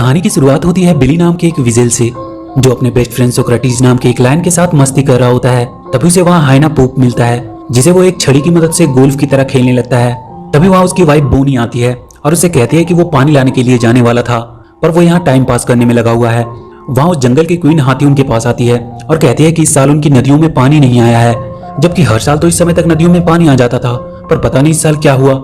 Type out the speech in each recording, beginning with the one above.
कहानी की शुरुआत होती है बिली नाम के एक विजेल से, जो अपने बेस्ट फ्रेंड सोक्रेटिस नाम के एक लायन के साथ मस्ती कर रहा होता है। तभी उसे वहाँ हाइना पोप मिलता है, जिसे वो एक छड़ी की मदद से गोल्फ की तरह खेलने लगता है। तभी वहाँ उसकी वाइफ बोनी आती है और उसे कहती है कि वो पानी लाने के लिए जाने वाला था, पर वो यहाँ टाइम पास करने में लगा हुआ है। वहाँ उस जंगल की क्वीन हाथी उनके पास आती है और कहती है कि इस साल उनकी नदियों में पानी नहीं आया है, जबकि हर साल तो इस समय तक नदियों में पानी आ जाता था, पर पता नहीं इस साल क्या हुआ।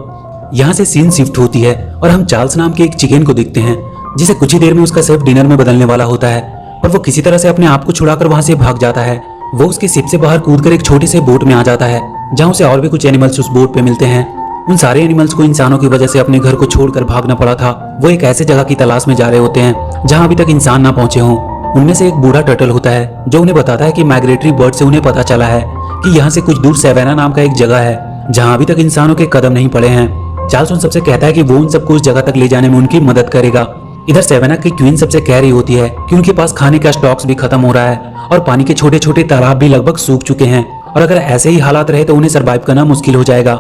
यहाँ से सीन शिफ्ट होती है और हम चार्ल्स नाम के एक चिकन को देखते हैं, जिसे कुछ ही देर में उसका शेफ डिनर में बदलने वाला होता है, पर वो किसी तरह से अपने आप को छुड़ाकर वहां से भाग जाता है। वो उसके शिप से बाहर कूदकर एक छोटे से बोट में आ जाता है, जहाँ उसे और भी कुछ एनिमल्स उस बोट पे मिलते हैं। उन सारे एनिमल्स को इंसानों की वजह से अपने घर को छोड़कर भागना पड़ा था। वो एक ऐसे जगह की तलाश में जा रहे होते हैं जहाँ अभी तक इंसान ना पहुंचे हों। उनमें से एक बूढ़ा टर्टल होता है जो उन्हें बताता है कि माइग्रेटरी बर्ड से उन्हें पता चला है कि यहाँ से कुछ दूर सेवेना नाम का एक जगह है जहाँ अभी तक इंसानों के कदम नहीं पड़े हैं। चार्ल्स उन सबसे कहता है कि वो उन सबको उस जगह तक ले जाने में उनकी मदद करेगा। इधर सेवेना की क्वीन सबसे कह रही होती है कि उनके पास खाने का स्टॉक्स भी खत्म हो रहा है और पानी के छोटे छोटे तालाब भी लगभग सूख चुके हैं, और अगर ऐसे ही हालात रहे तो उन्हें सरवाइव करना मुश्किल हो जाएगा।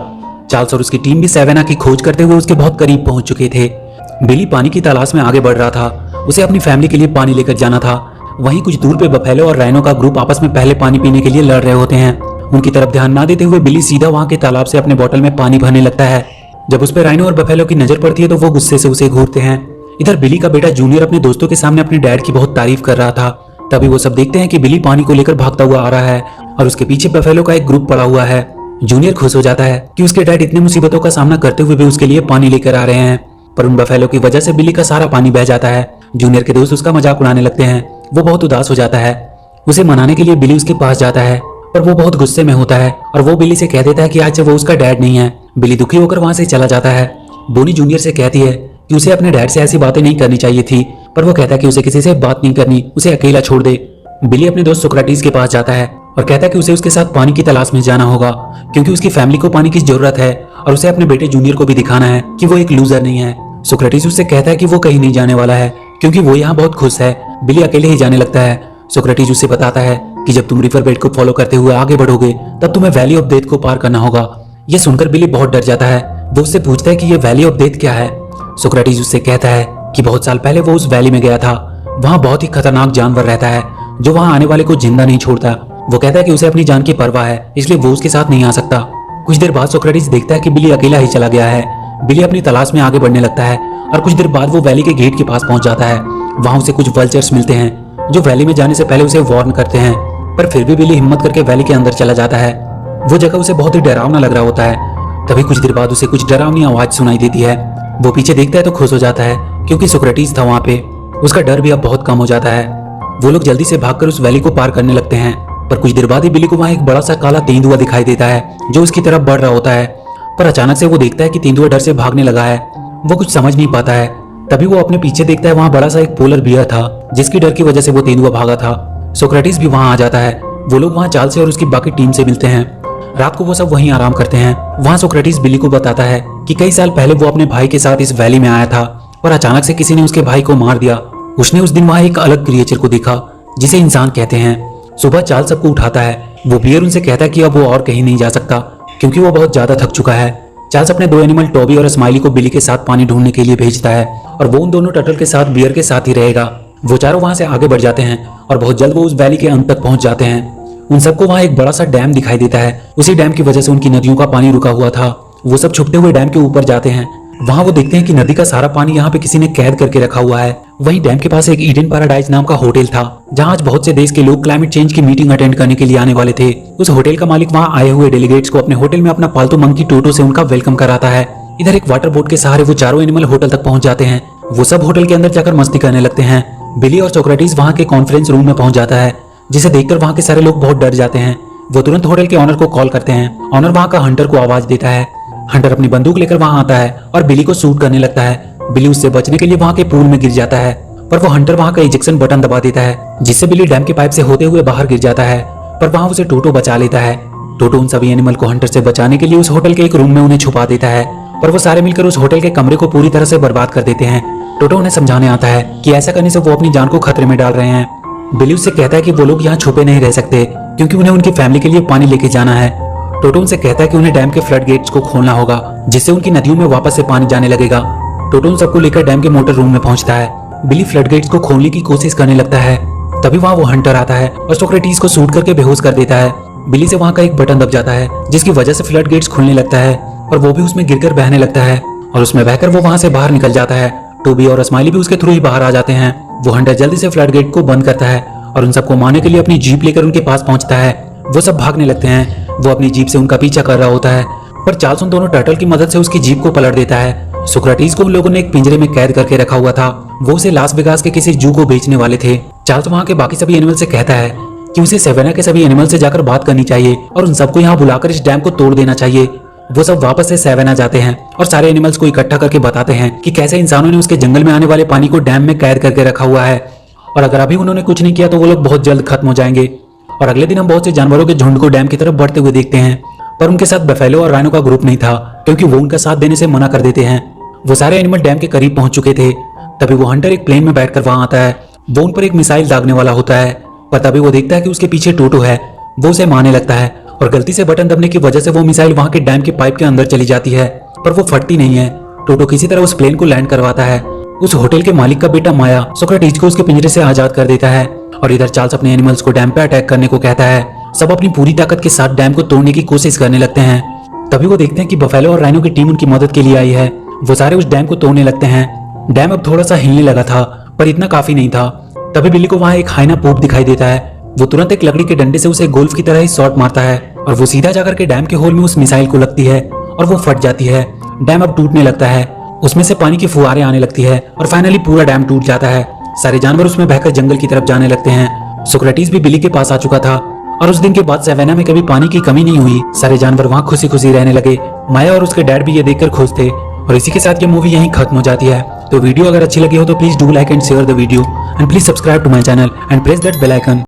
चार्ल्स और उसकी टीम भी सेवेना की खोज करते हुए उसके बहुत करीब पहुंच चुके थे। बिली पानी की तलाश में आगे बढ़ रहा था, उसे अपनी फैमिली के लिए पानी लेकर जाना था। वहीं कुछ दूर पे बफेलो और राइनो का ग्रुप आपस में पहले पानी पीने के लिए लड़ रहे होते हैं। उनकी तरफ ध्यान ना देते हुए बिली सीधा वहां के तालाब से अपने बोतल में पानी भरने लगता है। जब उस पर राइनो और बफेलो की नजर पड़ती है तो वो गुस्से से उसे घूरते हैं। इधर बिली का बेटा जूनियर अपने दोस्तों के सामने अपने डैड की बहुत तारीफ कर रहा था। तभी वो सब देखते हैं कि बिली पानी को लेकर भागता हुआ आ रहा है और उसके पीछे बफेलो का एक ग्रुप पड़ा हुआ है। जूनियर खुश हो जाता है कि उसके डैड इतनी मुसीबतों का सामना करते हुए भी उसके लिए पानी लेकर आ रहे हैं, पर उन बफेलो की वजह से बिली का सारा पानी बह जाता है। जूनियर के दोस्त उसका मजाक उड़ाने लगते हैं। वो बहुत उदास हो जाता है। उसे मनाने के लिए बिली उसके पास जाता है, पर वो बहुत गुस्से में होता है और वो बिली से कह देता है कि आज से वो उसका डैड नहीं है। बिली दुखी होकर वहां से चला जाता है। बोनी जूनियर से कहती है कि उसे अपने डैड से ऐसी बातें नहीं करनी चाहिए थी, पर वो कहता है कि उसे किसी से बात नहीं करनी, उसे अकेला छोड़ दे। बिली अपने दोस्त सोक्रेटिस के पास जाता है और कहता है कि उसे उसके साथ पानी की तलाश में जाना होगा, क्योंकि उसकी फैमिली को पानी की जरूरत है और उसे अपने बेटे जूनियर को भी दिखाना है कि वो एक लूजर नहीं है। सोक्रेटिस उससे कहता है कि वो कहीं नहीं जाने वाला है, क्योंकि वो यहाँ बहुत खुश है। बिली अकेले ही जाने लगता है। सोक्रेटिस उससे बताता है कि जब तुम रिवर बेड को फॉलो करते हुए आगे बढ़ोगे तब तुम्हें वैली ऑफ डेथ को पार करना होगा। ये सुनकर बिली बहुत डर जाता है। वो उससे पूछता है कि ये वैली ऑफ डेथ क्या है। सोक्रेटिस उससे कहता है कि बहुत साल पहले वो उस वैली में गया था। वहाँ बहुत ही खतरनाक जानवर रहता है जो वहाँ आने वाले को जिंदा नहीं छोड़ता। वो कहता है कि उसे अपनी जान की परवाह है, इसलिए वो उसके साथ नहीं आ सकता। कुछ देर बाद सोक्रेटिस देखता है कि बिली अकेला ही चला गया है। बिली अपनी तलाश में आगे बढ़ने लगता है और कुछ देर बाद वो वैली के गेट के पास पहुंच जाता है। वहाँ उसे कुछ वल्चर्स मिलते हैं जो वैली में जाने से पहले उसे वार्न करते हैं, पर फिर भी बिली हिम्मत करके वैली के अंदर चला जाता है। वो जगह उसे बहुत ही डरावना लग रहा होता है। तभी कुछ देर बाद उसे कुछ डरावनी आवाज सुनाई देती है। वो पीछे देखता है तो खुश हो जाता है, क्योंकि सोक्रेटिस था वहाँ पे। उसका डर भी अब बहुत कम हो जाता है। वो लोग जल्दी से भागकर उस वैली को पार करने लगते हैं, पर कुछ देर बाद ही बिली को वहाँ एक बड़ा सा काला तेंदुआ दिखाई देता है जो उसकी तरफ बढ़ रहा होता है। पर अचानक से वो देखता है कि तेंदुआ डर से भागने लगा है। वो कुछ समझ नहीं पाता है। तभी वो अपने पीछे देखता है, वहाँ बड़ा सा एक पोलर बियर था जिसकी डर की वजह से वो तेंदुआ भागा था। सोक्रेटिस भी वहाँ आ जाता है। वो लोग वहाँ चार्ल्स से और उसकी बाकी टीम से मिलते हैं। रात को वो सब वहीं आराम करते हैं। वहाँ सोक्रेटिस बिली को बताता है कि कई साल पहले वो अपने भाई के साथ इस वैली में आया था, पर अचानक से किसी ने उसके भाई को मार दिया। उसने उस दिन वहाँ एक अलग क्रिएचर को देखा जिसे इंसान कहते हैं। सुबह चार्ल्स सबको उठाता है। वो बियर उनसे कहता है कि अब वो और कहीं नहीं जा सकता, क्योंकि वो बहुत ज्यादा थक चुका है। चार्ल्स अपने दो एनिमल टॉबी और स्माइली को बिली के साथ पानी ढूंढने के लिए भेजता है और वो उन दोनों टर्टल के साथ बियर के साथ ही रहेगा। वो चारों वहां से आगे बढ़ जाते हैं और बहुत जल्द वो उस वैली के अंत तक पहुंच जाते हैं। उन सबको वहां एक बड़ा सा डैम दिखाई देता है। उसी डैम की वजह से उनकी नदियों का पानी रुका हुआ था। वो सब छुपते हुए डैम के ऊपर जाते हैं। वहां वो देखते हैं कि नदी का सारा पानी यहाँ पे किसी ने कैद करके रखा हुआ है। वहीं डैम के पास एक ईडन पैराडाइज नाम का होटल था, जहाँ आज बहुत से देश के लोग क्लाइमेट चेंज की मीटिंग अटेंड करने के लिए आने वाले थे। उस होटल का मालिक वहाँ आए हुए डेलीगेट्स को अपने होटल में अपना पालतू मंकी टोटो से उनका वेलकम कराता है। इधर एक वाटर बोट के सहारे वो चारों एनिमल होटल तक पहुंच जाते हैं। वो सब होटल के अंदर जाकर मस्ती करने लगते हैं। बिली और सोक्रेटिस वहाँ के कॉन्फ्रेंस रूम में पहुंच जाता है, जिसे देखकर वहाँ के सारे लोग बहुत डर जाते हैं। वो तुरंत होटल के ऑनर को कॉल करते हैं। ऑनर वहाँ का हंटर को आवाज देता है। हंटर अपनी बंदूक लेकर वहाँ आता है और बिली को शूट करने लगता है। बिली उससे बचने के लिए वहाँ के पूल में गिर जाता है, पर वो हंटर वहाँ का इजेक्शन बटन दबा देता है, जिससे बिली डैम के पाइप से होते हुए बाहर गिर जाता है। पर वहाँ उसे टोटो बचा लेता है। टोटो उन सभी एनिमल को हंटर से बचाने के लिए उस होटल के एक रूम में उन्हें छुपा देता है, पर वो सारे मिलकर उस होटल के कमरे को पूरी तरह से बर्बाद कर देते हैं। टोटो उन्हें समझाने आता है कि ऐसा करने से वो अपनी जान को खतरे में डाल रहे हैं। बिली उससे कहता है कि वो लोग यहाँ छुपे नहीं रह सकते, क्योंकि उन्हें उनकी फैमिली के लिए पानी लेके जाना है। टोटो उनसे कहता है कि उन्हें डैम के फ्लड गेट्स को खोलना होगा, जिससे उनकी नदियों में वापस से पानी जाने लगेगा। टोटो उन सबको लेकर डैम के मोटर रूम में पहुंचता है। बिली फ्लडगेट्स को खोलने की कोशिश करने लगता है। तभी वहाँ वो हंटर आता है और सोक्रेटिस को शूट करके बेहोश कर देता है। बिली से वहाँ का एक बटन दब जाता है जिसकी वजह से फ्लडगेट्स खुलने लगता है और वो भी उसमें गिरकर बहने लगता है और उसमें बहकर वो वहाँ से बाहर निकल जाता है। टोबी और स्माइली भी उसके थ्रू ही बाहर आ जाते हैं। वो हंटर जल्दी से फ्लडगेट को बंद करता है और उन सबको मारने के लिए अपनी जीप लेकर उनके पास पहुंचता है। वो सब भागने लगते हैं। वो अपनी जीप से उनका पीछा कर रहा होता है पर चार्ल्स उन दोनों टर्टल की मदद से उसकी जीप को पलट देता है। सोक्रेटिस को उन लोगों ने एक पिंजरे में कैद करके रखा हुआ था। वो उसे लास वेगास के किसी जू को बेचने वाले थे। चार्ल्स वहाँ के बाकी सभी एनिमल से कहता है कि उसे सेवेना के सभी एनिमल से जाकर बात करनी चाहिए और उन सबको यहाँ बुलाकर इस डैम को तोड़ देना चाहिए। वो सब वापस से सेवेना जाते हैं और सारे एनिमल्स को इकट्ठा करके बताते हैं कि कैसे इंसानों ने उसके जंगल में आने वाले पानी को डैम में कैद करके रखा हुआ है और अगर अभी उन्होंने कुछ नहीं किया तो वो लोग बहुत जल्द खत्म हो जाएंगे। और अगले दिन हम बहुत से जानवरों के झुंड को डैम की तरफ बढ़ते हुए देखते हैं पर उनके साथ बफेलो और राइनो का ग्रुप नहीं था क्योंकि वो उनका साथ देने से मना कर देते हैं। वो सारे एनिमल डैम के करीब पहुंच चुके थे। तभी वो हंटर एक प्लेन में बैठकर वहां आता है। वो उन पर एक मिसाइल दागने वाला होता है पर तभी वो देखता है कि उसके पीछे टोटो है। वो उसे मारने लगता है और गलती से बटन दबने की वजह से वो मिसाइल वहां के डैम के पाइप के अंदर चली जाती है पर वो फटती नहीं है। टोटो किसी तरह उस प्लेन को लैंड करवाता है। उस होटल के मालिक का बेटा माया सोक्रेटिस को उसके पिंजरे से आजाद कर देता है और इधर चार्ल्स अपने एनिमल्स को डैम पे अटैक करने को कहता है। सब अपनी पूरी ताकत के साथ डैम को तोड़ने की कोशिश करने लगते हैं। तभी वो देखते हैं कि बफेलो और राइनो की टीम उनकी मदद के लिए आई है। वो सारे उस डैम को तोड़ने लगते हैं। डैम अब थोड़ा सा हिलने लगा था पर इतना काफी नहीं था। तभी बिली को वहाँ एक हाइना पोप दिखाई देता है। वो तुरंत एक लकड़ी के डंडे से उसे गोल्फ की तरह ही शॉट मारता है और वो सीधा जाकर के डैम के होल में उस मिसाइल को लगती है और वो फट जाती है। डैम अब टूटने लगता है। उसमें से पानी की फुहारें आने लगती है और फाइनली पूरा डैम टूट जाता है। सारे जानवर उसमें बहकर जंगल की तरफ जाने लगते हैं। सोक्रेटिस भी बिली के पास आ चुका था और उस दिन के बाद सेवेना में कभी पानी की कमी नहीं हुई। सारे जानवर वहाँ खुशी खुशी रहने लगे। माया और उसके डैड भी ये देखकर खुश थे और इसी के साथ ये मूवी यहीं खत्म हो जाती है। तो वीडियो अगर अच्छी लगी हो तो please do like and share the video and please subscribe to my channel and press that bell icon.